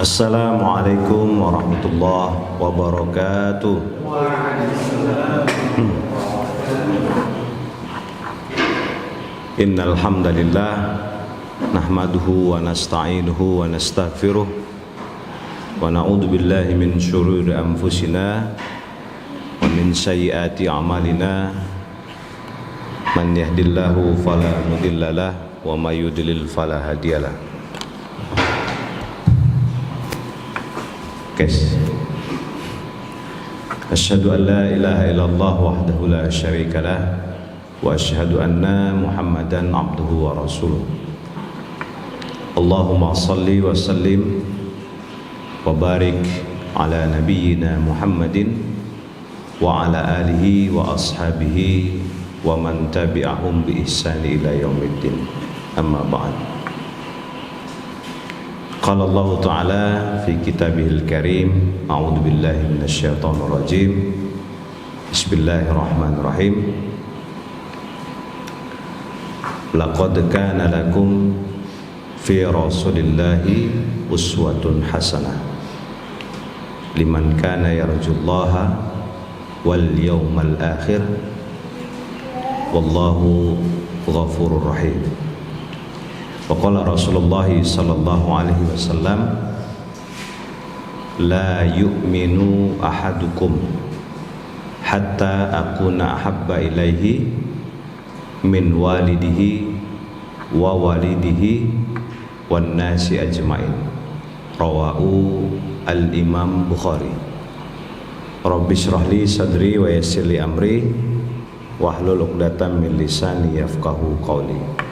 Assalamualaikum warahmatullahi wabarakatuh. Innal hamdalillah nahmaduhu wa nasta'inuhu wa nastaghfiruh wa na'udzu billahi min syururi anfusina wa min sayyiati a'malina. Man yahdihillahu fala mudhillalah wa may yudlil fala hadiyalah. Asyhadu an la ilaha illallah wahdahu la syarikalah wa asyhadu anna Muhammadan abduhu wa rasuluh. Allahumma salli wa sallim wa barik ala nabiyyina Muhammadin wa ala alihi wa ashabihi wa man tabi'ahum bi ihsani ila yaumiddin. Amma ba'd. Qala Allah Ta'ala fi kitabihil karim, a'udzu billahi minasyaitonir rajim. Bismillahirrahmanirrahim. Laqad kana lakum fi rasulillahi uswatun hasanah liman kana yarjullaha wal yawmal akhir wallahu ghafurur rahim. Waqala Rasulullah sallallahu alaihi wasallam, la yu'minu ahadukum hatta akuna ahabba ilaihi min walidihi wa walidihi wan nasi ajmain. Rawahu al-Imam Bukhari. Rabbi shrah li sadri wa yassir li amri wahlul 'uqdatam min lisani yafqahu qawli.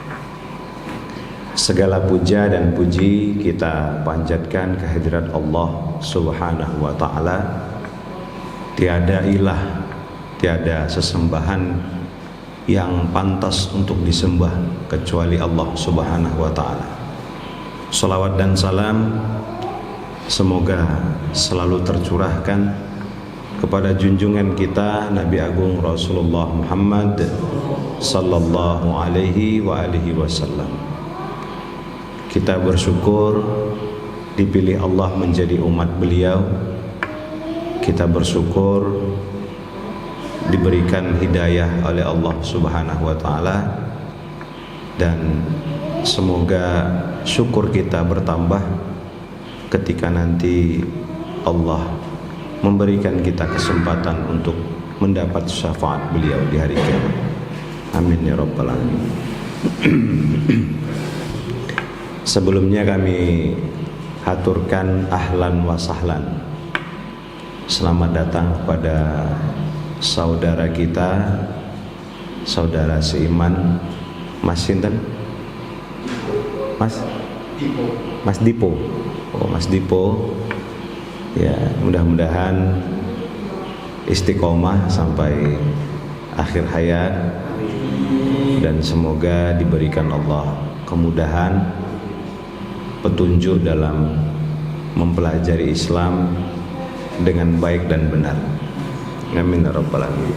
Segala puja dan puji kita panjatkan kehadirat Allah Subhanahu wa ta'ala. Tiada ilah, tiada sesembahan yang pantas untuk disembah kecuali Allah Subhanahu wa ta'ala. Salawat dan salam semoga selalu tercurahkan kepada junjungan kita Nabi Agung Rasulullah Muhammad sallallahu alaihi wa alihi wasallam. Kita bersyukur dipilih Allah menjadi umat beliau. Kita bersyukur diberikan hidayah oleh Allah Subhanahu wa ta'ala. Dan semoga syukur kita bertambah ketika nanti Allah memberikan kita kesempatan untuk mendapat syafaat beliau di hari kiamat. Amin ya rabbal alamin. Sebelumnya kami haturkan ahlan wa sahlan. Selamat datang kepada saudara kita, saudara seiman, Mas Sinten? Mas Dipo. Mas Dipo. Oh, Mas Dipo. Ya, mudah-mudahan istiqomah sampai akhir hayat dan semoga diberikan Allah kemudahan, petunjuk dalam mempelajari Islam dengan baik dan benar. Amin ya rabbal alamin.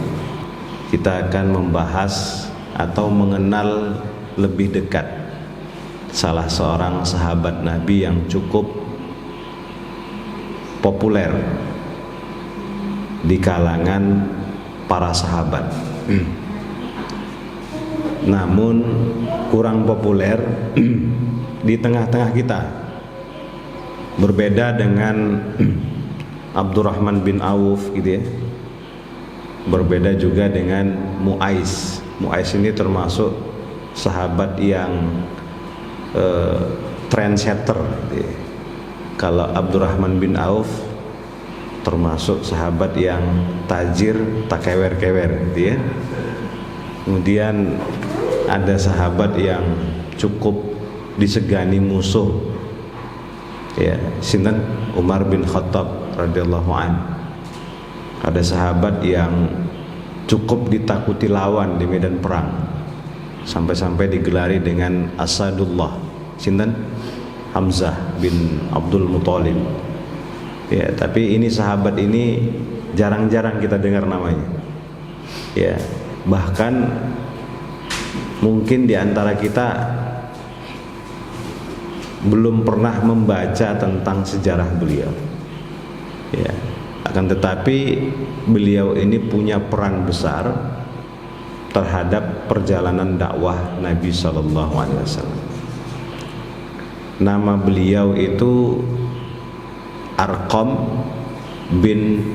Kita akan membahas atau mengenal lebih dekat salah seorang sahabat Nabi yang cukup populer di kalangan para sahabat. Namun kurang populer di tengah-tengah kita. Berbeda dengan Abdurrahman bin Auf gitu ya. Berbeda juga dengan Mu'ais. Mu'ais ini termasuk sahabat yang trendsetter gitu ya. Kalau Abdurrahman bin Auf termasuk sahabat yang tajir, tak kewer-kewer gitu ya. Kemudian ada sahabat yang cukup disegani musuh, ya, sinten Umar bin Khattab radhiyallahu an. Ada sahabat yang cukup ditakuti lawan di medan perang, sampai-sampai digelari dengan Asadullah, sinten Hamzah bin Abdul Muthalib. Ya, tapi ini sahabat ini jarang-jarang kita dengar namanya. Ya, bahkan mungkin di antara kita belum pernah membaca tentang sejarah beliau. Ya, akan tetapi beliau ini punya peran besar terhadap perjalanan dakwah Nabi Shallallahu Alaihi Wasallam. Nama beliau itu Arqam bin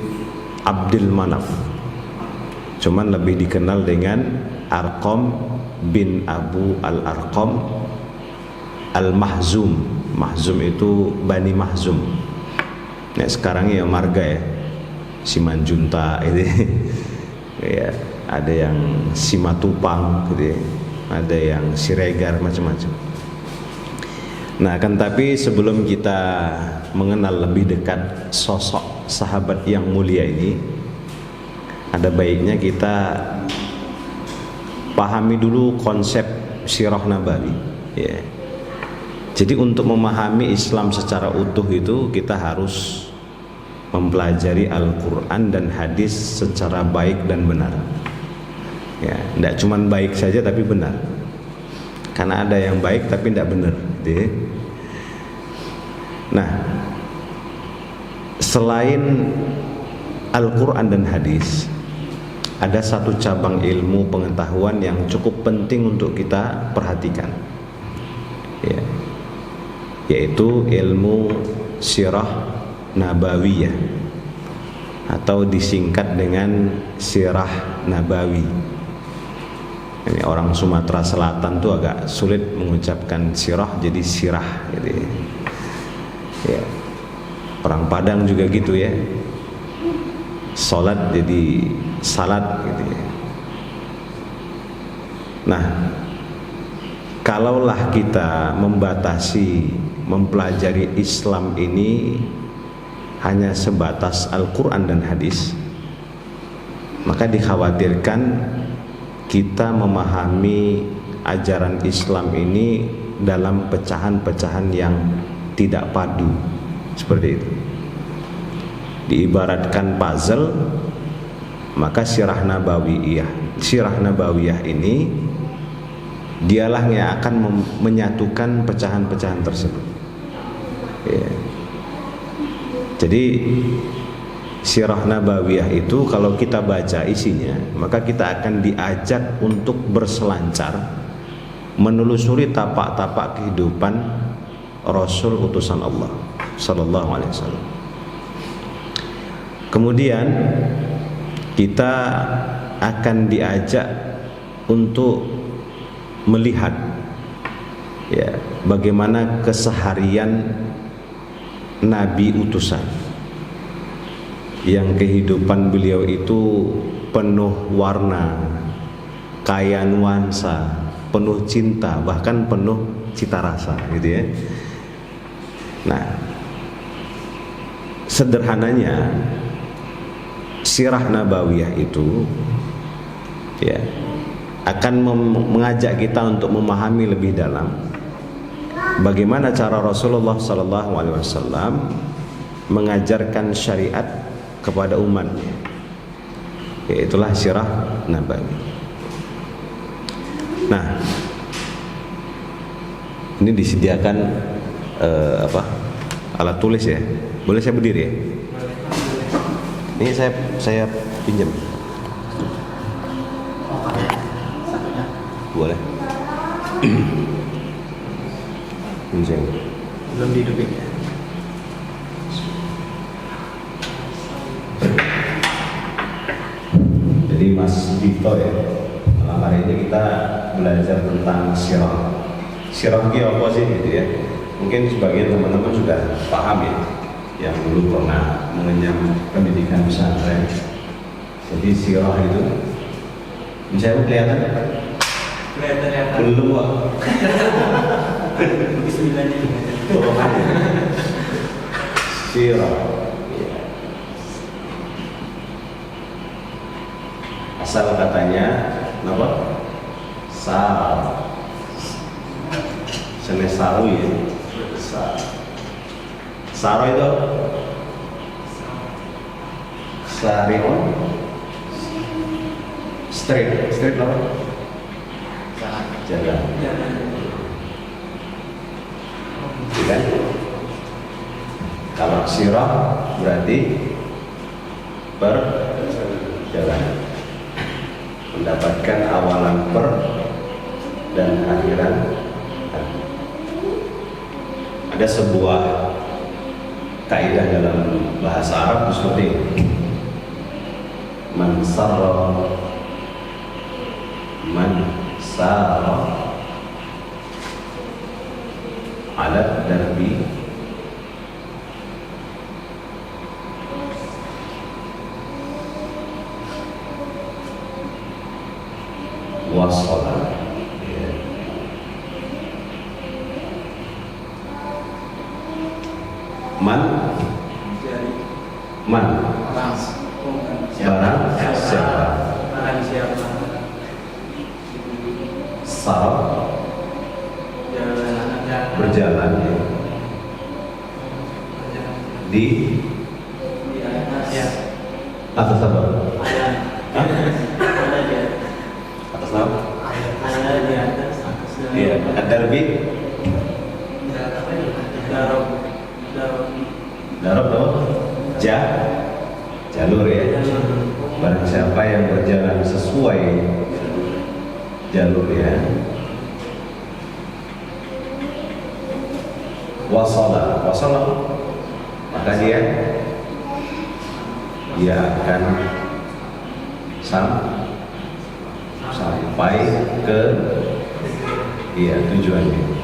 Abdul Manaf, cuman lebih dikenal dengan Arqam bin Abu Al-Arqam Al-Mahzum. Mahzum itu Bani Mahzum. Nah, sekarang ya marga ya, Simanjunta itu ya, ada yang Simatupang gitu ya, ada yang Siregar, macam-macam. Nah, kan tapi sebelum kita mengenal lebih dekat sosok sahabat yang mulia ini, ada baiknya kita pahami dulu konsep sirah nabawi ya. Jadi untuk memahami Islam secara utuh itu kita harus mempelajari Al-Quran dan hadis secara baik dan benar ya. Tidak cuma baik saja tapi benar, karena ada yang baik tapi tidak benar gitu ya. Nah, selain Al-Quran dan hadis, ada satu cabang ilmu pengetahuan yang cukup penting untuk kita perhatikan ya, yaitu ilmu sirah nabawiyah atau disingkat dengan sirah nabawi. Ini orang Sumatera Selatan tuh agak sulit mengucapkan sirah jadi sirah gitu ya. Orang Padang juga gitu ya, salat jadi salat gitu ya. Nah, kalaulah kita membatasi mempelajari Islam ini hanya sebatas Al-Quran dan hadis, maka dikhawatirkan kita memahami ajaran Islam ini dalam pecahan-pecahan yang tidak padu seperti itu. Diibaratkan puzzle, maka sirah nabawiyah ini dialah yang akan menyatukan pecahan-pecahan tersebut ya. Jadi sirah nabawiyah itu kalau kita baca isinya, maka kita akan diajak untuk berselancar menelusuri tapak-tapak kehidupan Rasul utusan Allah Sallallahu Alaihi Wasallam. Kemudian kita akan diajak untuk melihat ya, bagaimana keseharian Nabi utusan yang kehidupan beliau itu penuh warna, kaya nuansa, penuh cinta, bahkan penuh cita rasa gitu ya. Nah, sederhananya sirah nabawiyah itu ya akan mengajak kita untuk memahami lebih dalam bagaimana cara Rasulullah SAW mengajarkan syariat kepada umatnya, yaitulah sirah nabawi. Nah, ini disediakan alat tulis ya. Boleh saya berdiri ya? Ini saya pinjam. Boleh. Belum dihidupin ya? Jadi Mas Dito ya, malam hari ini kita belajar tentang sirah. Sirah itu apa sih gitu ya? Mungkin sebagian teman-teman sudah paham ya, yang dulu pernah mengenyam pendidikan pesantren. Jadi sirah itu, misalnya kelihatan ya? Kelihatan. Belum kok. Bismillahnya Sirah. Asal katanya apa? Saru ya. Saru itu Sarion Street apa? Jalan. kan? Kalau sirah berarti perjalanan, mendapatkan awalan per dan akhiran. Ada sebuah kaidah dalam bahasa Arab seperti ini. Man sara ala darbi wassalam. Man barang siapa sar berjalan di atas apa? Atas apa? Iya, ad-darbi darab apa? Jalur ya. Barang siapa yang berjalan sesuai jalur ya, wasala maka dia akan sampai ke tujuannya.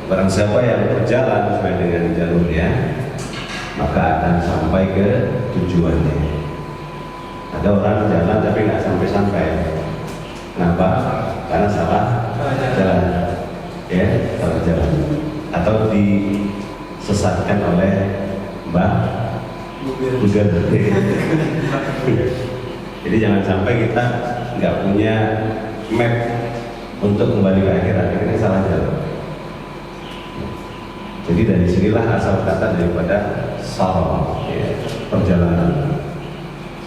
Barang siapa yang berjalan sesuai dengan jalurnya, maka akan sampai ke tujuannya. Ada orang jalan tapi nggak sampai-sampai. Kenapa? Karena salah jalan, ya, salah jalan, atau disesatkan oleh Mbak Google. Jadi jangan sampai kita nggak punya map untuk kembali ke akhirat, ini salah jalan. Jadi dari sinilah asal kata daripada sar, ya, perjalanan.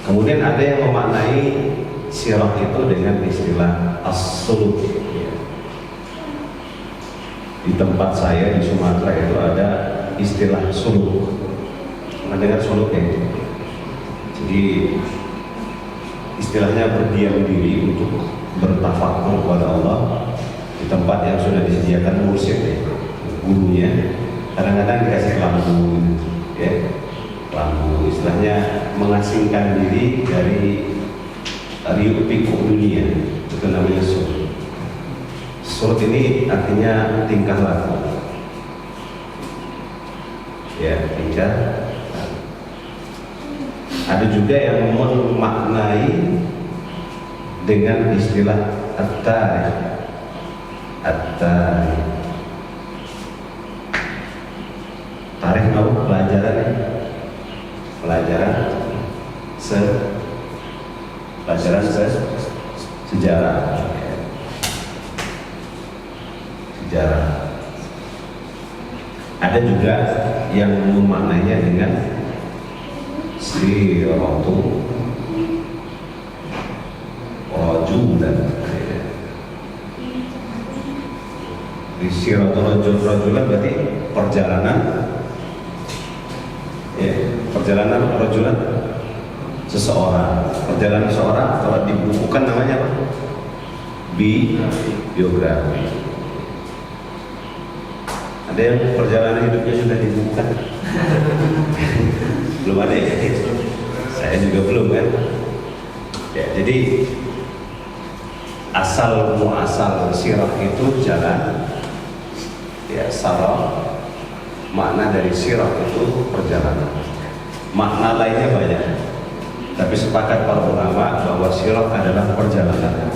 Kemudian ada yang memaknai sirah itu dengan istilah as-suluk. Ya. Di tempat saya di Sumatera itu ada istilah suluk. Mendengar suluk ya? Jadi istilahnya berdiam diri untuk bertafakur kepada Allah di tempat yang sudah disediakan mursyid, ya, gurunya. Kadang-kadang dikasih lampu, ya, lampu, istilahnya mengasingkan diri dari riuk pikuk dunia, itu namanya surut. Surut ini artinya tingkah laku, ya, tingkah. Ada juga yang memaknai dengan istilah at-tarikh. Tarikh tahu pelajaran sejarah. Ada juga yang memaknainya dengan siratu rajulan. Siratu rajulan berarti perjalanan, ya, perjalanan rajulan seseorang. Perjalanan seseorang kalau dibukukan namanya apa? Biografi. Ada yang perjalanan hidupnya sudah dibukukan? Belum ada ya? Saya juga belum kan? Ya, jadi asal muasal sirah itu jalan, ya, sarah. Makna dari sirah itu perjalanan. Makna lainnya banyak, tapi sepakat para ulama bahwa sirah adalah perjalanan.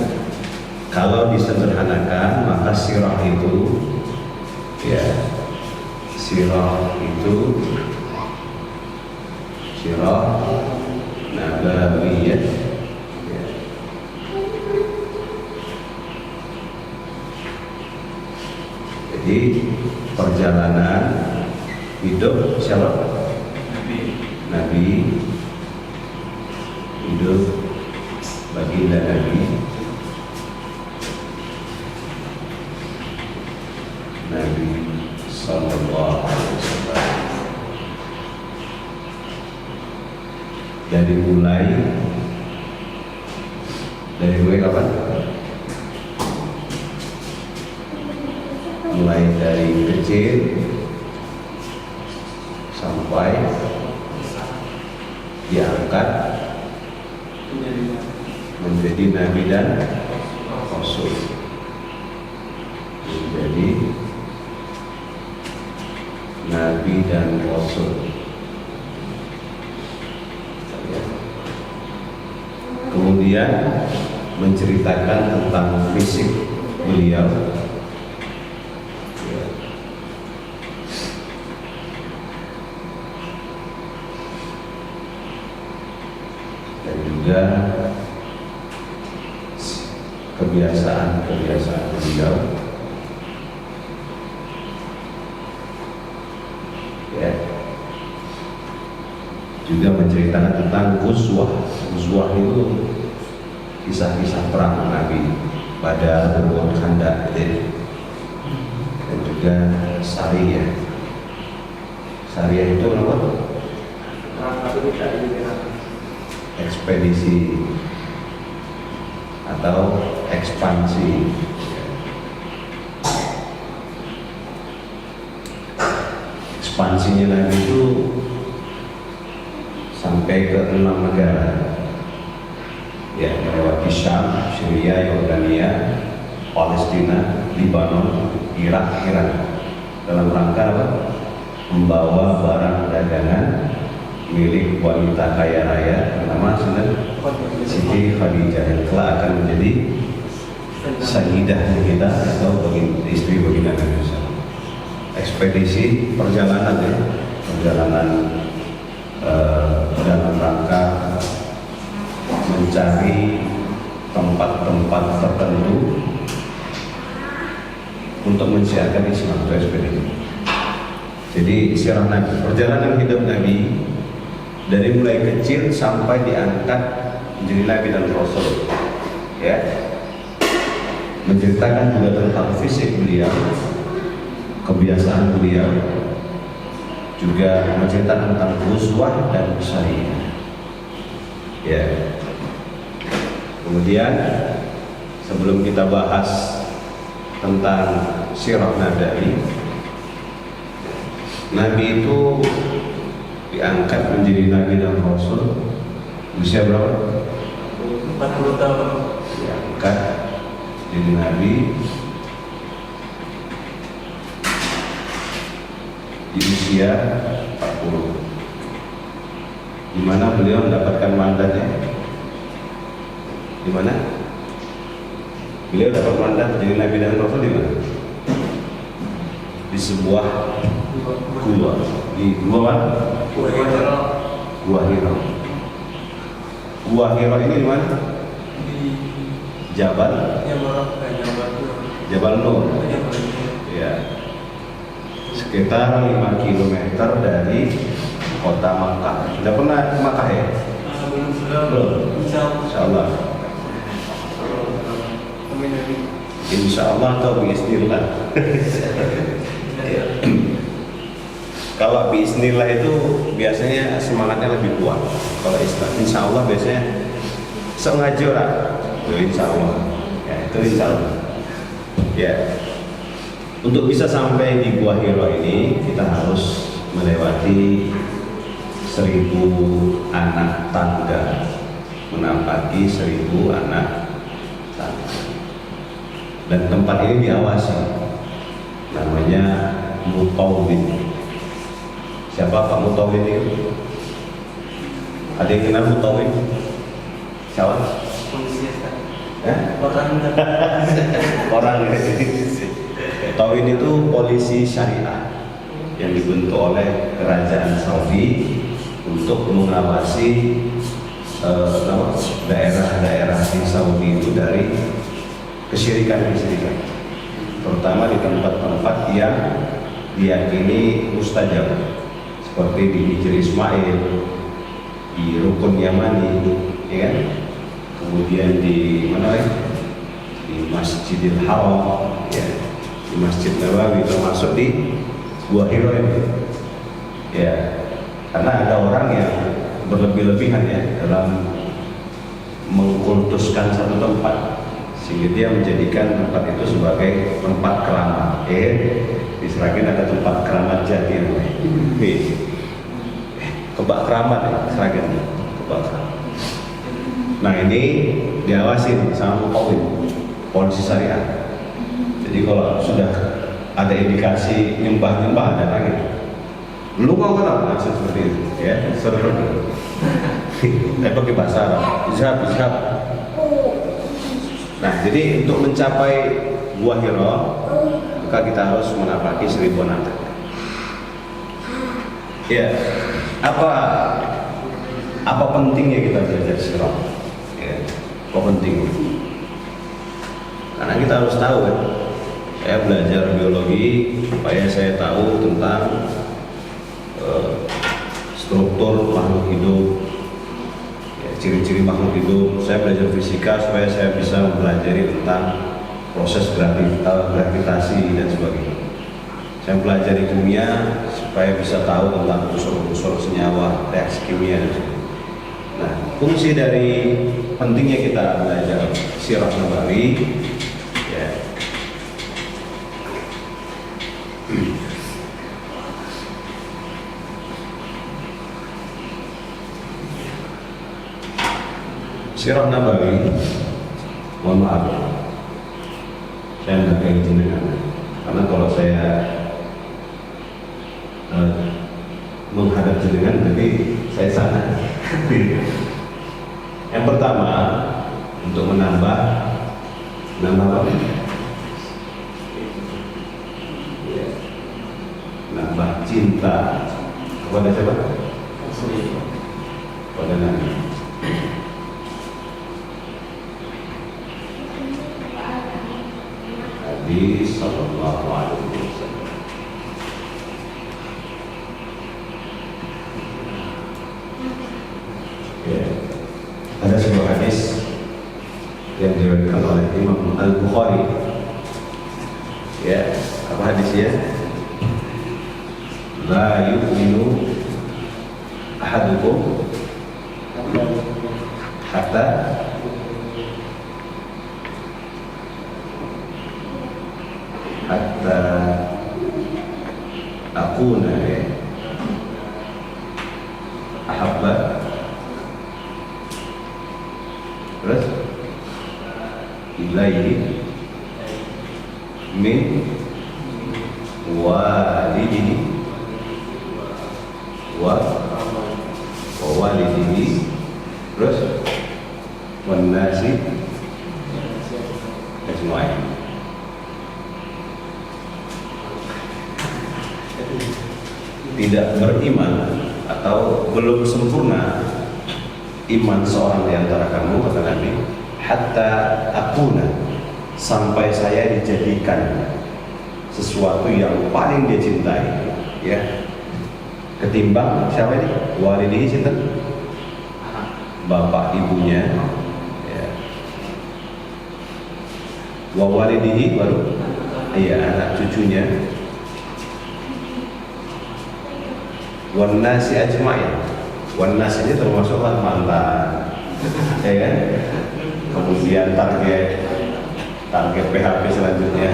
Kalau disederhanakan, maka sirah itu, ya, sirah nabawiyah, ya. Jadi perjalanan hidup siapa? Nabi, hidup baginda Nabi Nabi Sallallahu Alaihi Wasallam. Dari mulai kapan? Mulai dari kecil sampai diangkat menjadi Nabi dan Rasul. Menjadi Nabi dan Rasul. Kemudian menceritakan tentang fisik beliau. Dan juga kebiasaan beliau. Ya. Juga menceritakan tentang Ghuzwah. Ghuzwah itu kisah-kisah perang Nabi pada Uhud, Khandaq, dan juga Sariyah. Sariyah itu apa? Ekspedisi atau ekspansi. Ekspansinya Nabi itu sampai ke 6 negara. Ya, melewati Syam, Syria, Yordania, Palestina, Libanon, Irak, Iran. Dalam rangka apa? Membawa barang dagangan milik wanita kaya raya bernama Siti Khadijah yang kelak akan menjadi sayyidah kita atau istri baginda Nabi SAW. Ekspedisi perjalanan dalam rangka mencari tempat-tempat tertentu untuk mensiarkan Islam itu ekspedisi. Jadi sirah Nabi, perjalanan hidup Nabi dari mulai kecil sampai diangkat menjadi Nabi dan Rasul. Ya, menceritakan juga tentang fisik beliau, kebiasaan beliau, juga menceritakan tentang Ghuzwah dan Sariyah. Ya. Kemudian sebelum kita bahas tentang sirah Nabi itu diangkat menjadi Nabi dan Rasul usia berapa? 40 tahun. Diangkat jadi Nabi di usia 40. Di mana beliau mendapatkan mandatnya? Di mana? Beliau dapat mandat jadi Nabi dan Rasul di mana? Di sebuah gua. Di gua mana? Gua Hira. Gua Hira ini di mana? Di Jabal Nur. Ya. Sekitar 5 km dari kota Makkah. Sudah pernah ke Makkah ya? Belum. Insyaallah. Insyaallah atau biiznillah. Kalau biiznillah itu biasanya semangatnya lebih kuat. Kalau insyaallah biasanya sengaja orang. Insyaallah. Ya, itu insyaallah. Ya. Untuk bisa sampai di Gua Hira ini kita harus melewati 1000 anak tangga, menampaki 1000 anak tangga. Dan tempat ini diawasi, namanya Mutawwid. Siapa Pak Mutawwid itu? Ada yang kenal Mutawwid? Siapa? Orang Mutawwid itu polisi syariah yang dibentuk oleh kerajaan Saudi untuk mengawasi daerah-daerah di Saudi itu dari kesyirikan, terutama di tempat-tempat yang diyakini mustajab, seperti di Hijr Ismail, di Rukun Yamani, ya kan? Kemudian di mana? Di Masjidil Haram, ya, di di Masjid Nabawi, termasuk di Gua Hiro ini. Ya, karena ada orang yang berlebih-lebihan ya dalam mengkultuskan satu tempat, sehingga dia menjadikan tempat itu sebagai tempat keramat. Di Sragen ada tempat keramat jati namanya. Kebak keramat ya, Sragen. Kebak keramat. Nah ini diawasin sama Mukawin, polisi syariah. Jadi kalau sudah ada indikasi nyembah-nyembah ada lagi, lu mau kenal maksud seperti itu, ya seperti pakai bahasa Arab, izhab. Nah jadi untuk mencapai Gua Hiro, maka kita harus menapaki 1000 langkah. Ya, apa pentingnya kita belajar sirah? Ya, apa pentingnya? Karena kita harus tahu kan. Saya belajar biologi supaya saya tahu tentang struktur makhluk hidup, ya, ciri-ciri makhluk hidup. Saya belajar fisika supaya saya bisa mempelajari tentang proses gravitasi dan sebagainya. Saya pelajari kimia supaya bisa tahu tentang unsur-unsur senyawa, reaksi kimia dan sebagainya. Nah, fungsi dari pentingnya kita belajar sirah Nabawi, ya. Sirah Nabawi, mohon maaf, saya nggak kayak jenengan, karena kalau saya menghadap jenengan, jadi saya sana. Yang pertama, untuk menambah apa? Ya, menambah cinta kepada siapa? Kepada Nabi. Nabi Sallallahu Alaihi Wasallam. Ya. Ada sebuah hadis yang diriwayatkan oleh Imam Al-Bukhari. Ya, apa hadisnya? La yu'minu ahadukum hatta akuna ahabba terus ilaihi min walidihi wa walidihi terus wan nasi ajma'in. Tidak beriman atau belum sempurna iman seorang di antara kamu, kata Nabi, hatta akuna, sampai saya dijadikan sesuatu yang paling dia cintai, ya, ketimbang siapa ini? Walidihi, cinta bapak ibunya, ya. Wa walidihi, baru iya anak cucunya. Wan nasi ajma'in. Wan nasi ini termasuklah mantan, ya kan? Kemudian target PHP selanjutnya.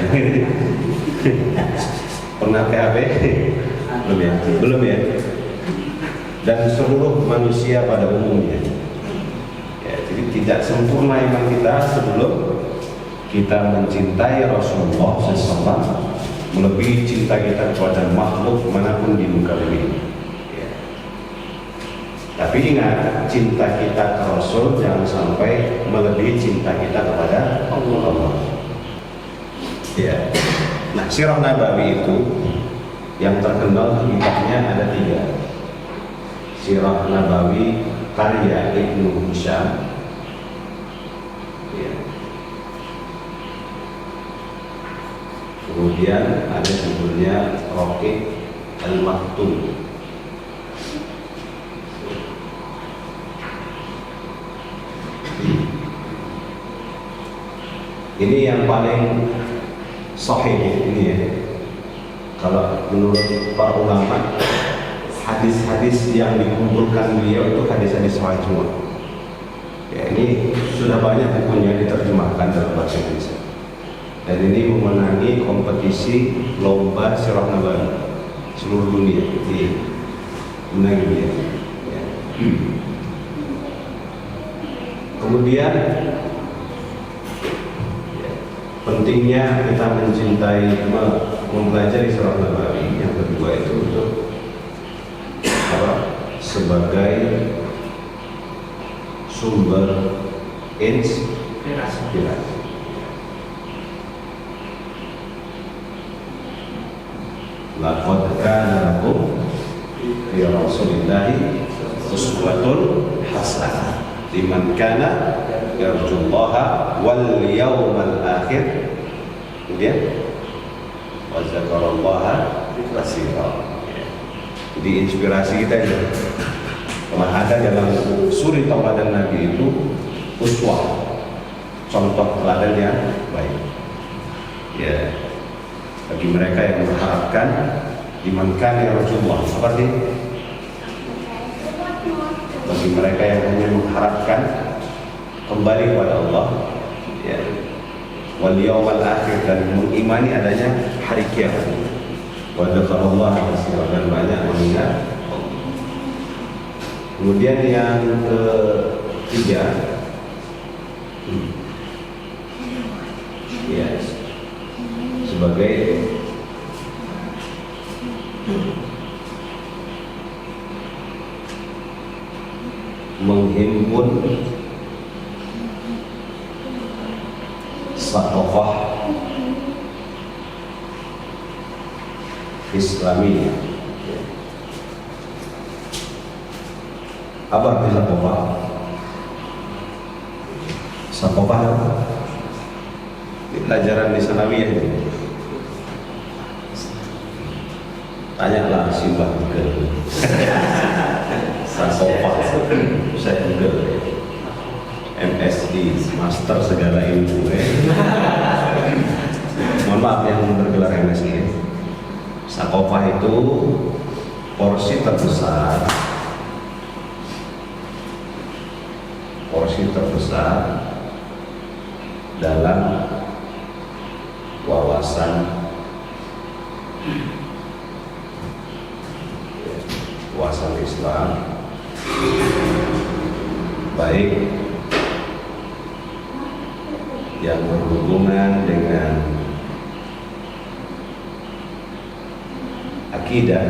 Pernah PHP? Belum ya. Dan seluruh manusia pada umumnya. Ya, jadi tidak sempurna iman kita sebelum kita mencintai Rasulullah SAW melebihi cinta kita kepada makhluk manapun di muka bumi. Tapi ingat, cinta kita ke Rasul jangan sampai melebihi cinta kita kepada Allah. Ya. Nah, sirah Nabawi itu yang terkenal kitabnya ada 3. Sirah Nabawi karya Ibnu Hisham. Ya. Kemudian ada judulnya Roqib Al-Maktum. Ini yang paling sahih ini ya. Kalau menurut para ulama, hadis-hadis yang dikumpulkan beliau itu hadis-hadis sahih semua. Ya, ini sudah banyak bukunya diterjemahkan dalam bahasa Indonesia. Dan ini memenangi kompetisi lomba sirah nabawi seluruh dunia di menangi dia. Ya. Kemudian ya, pentingnya kita mencintai, mempelajari sirah nabawi. Yang kedua itu untuk sebagai sumber inspirasi. Laqad kana lakum fi Rasulillahi uswatun hasanah liman kana yarjullaha wal yawmal akhir. Kemudian wa dzakarallaha katsiran. Jadi inspirasi kita itu telah ada dalam suri tauladan Nabi itu uswah, contoh teladan yang baik. Ya, bagi mereka yang mengharapkan iman kana Rasulullah, seperti bagi mereka yang hanya mengharapkan kembali kepada Allah, ya, wal yawmal akhir, dan mengimani adanya hari kiamat. Wa dzakarallaha katsiran, dan banyak mengingat. Kemudian yang ketiga, ya, sebagai menghimpun shaqafah Islamiyah. Apa arti shaqafah? Shaqafah ini pelajaran di Sanawiyah itu. Tanyalah Simbah Google. Shaqafah saya Google. MSD, Master Segala Ilmu. Mohon maaf yang bergelar MSD. Shaqafah itu porsi terbesar dalam wawasan Islam, baik yang berhubungan dengan akidah,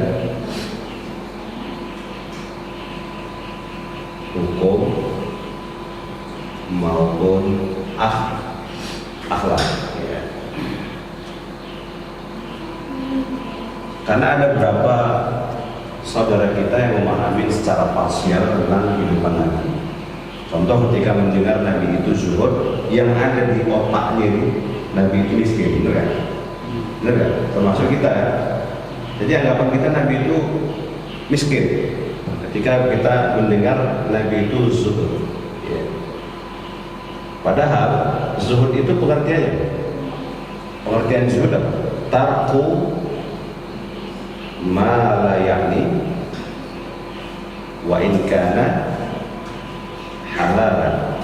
hukum, maupun akhlak, ya. Karena ada beberapa saudara kita yang memahami secara parsial tentang kehidupan Nabi. Contoh, ketika mendengar Nabi itu zuhud, yang ada di otaknya ini Nabi itu miskin, benar kan? Benar kan? Termasuk kita ya. Jadi anggapan kita Nabi itu miskin. Ketika kita mendengar Nabi itu zuhud, ya. Padahal zuhud itu pengertian zuhud apa? Tarku ma la ya'ni wa in kana halalan.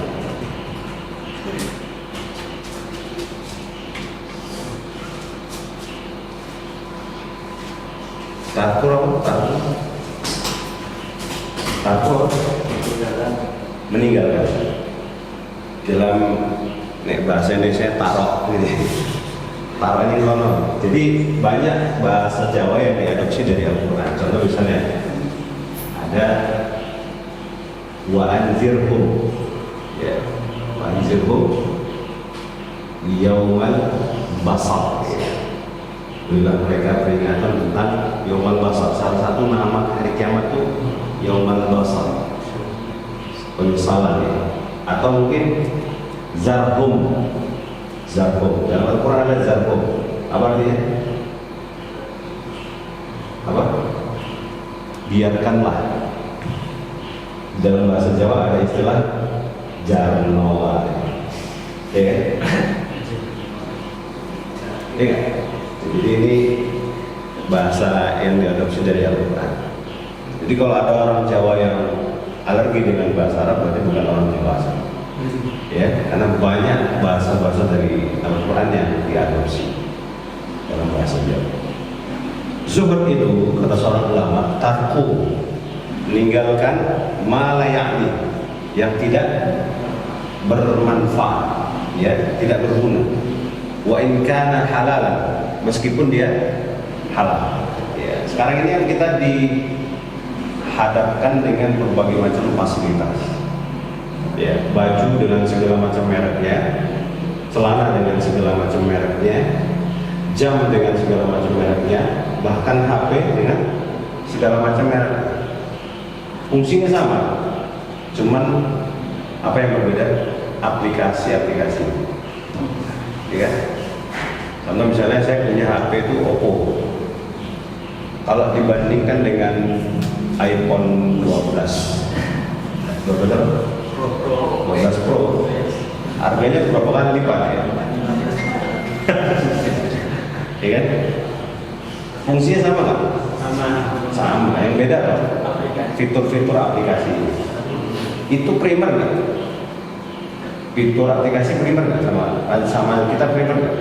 Takut meninggalkan. Dalam bahasa Indonesia taruh gitu. Taruh ini kono. Jadi banyak bahasa Jawa yang diadopsi dari Al-Quran. Contoh misalnya ada wa anzirhum, ya, wa anzirhum yaumal basar, ya. Berilah mereka peringatan tentang yaumal basar. Salah satu nama hari kiamat itu yaumal basar, penyesalan, ya. Atau mungkin zarhum. Dalam Al-Quran ada zarhum. Apa artinya? Apa? Biarkanlah. Dalam bahasa Jawa ada istilah jarnola, ya. Iya. Jadi ini bahasa yang diadopsi dari Al-Quran. Jadi kalau ada orang Jawa yang alergi dengan bahasa Arab, berarti bukan orang Jawa. Ya, karena banyak bahasa-bahasa dari Al-Quran yang diadopsi dalam bahasa Jawa. Zuhud itu kata seorang ulama, tarku, meninggalkan ma la ya'ni, yang tidak bermanfaat, ya, tidak berguna. Wa in kana halalan, meskipun dia halal. Ya, sekarang ini yang kita dihadapkan dengan berbagai macam fasilitas. Ya, baju dengan segala macam mereknya, celana dengan segala macam mereknya, jam dengan segala macam mereknya, bahkan HP dengan segala macam merek. Fungsinya sama, cuman apa yang berbeda? Aplikasi-aplikasi. Ya. Contoh misalnya saya punya HP itu Oppo. Kalau dibandingkan dengan iPhone 12 Pro, harganya berapa kali lipat ya? Ya kan? Fungsinya sama nggak? Sama. Yang beda apa? Fitur-fitur aplikasi. Itu primer nggak? Fitur aplikasi primer nggak sama kita primer nggak?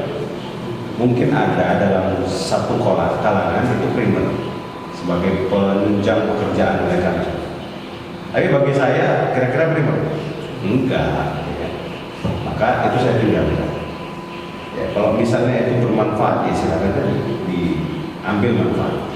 Mungkin ada dalam satu kalangan itu primer sebagai penunjang pekerjaan mereka. Tapi bagi saya kira-kira primer? Enggak. Ya. Maka itu saya tinggalkan. Ya, kalau misalnya itu bermanfaat, ya silakan diambil manfaat.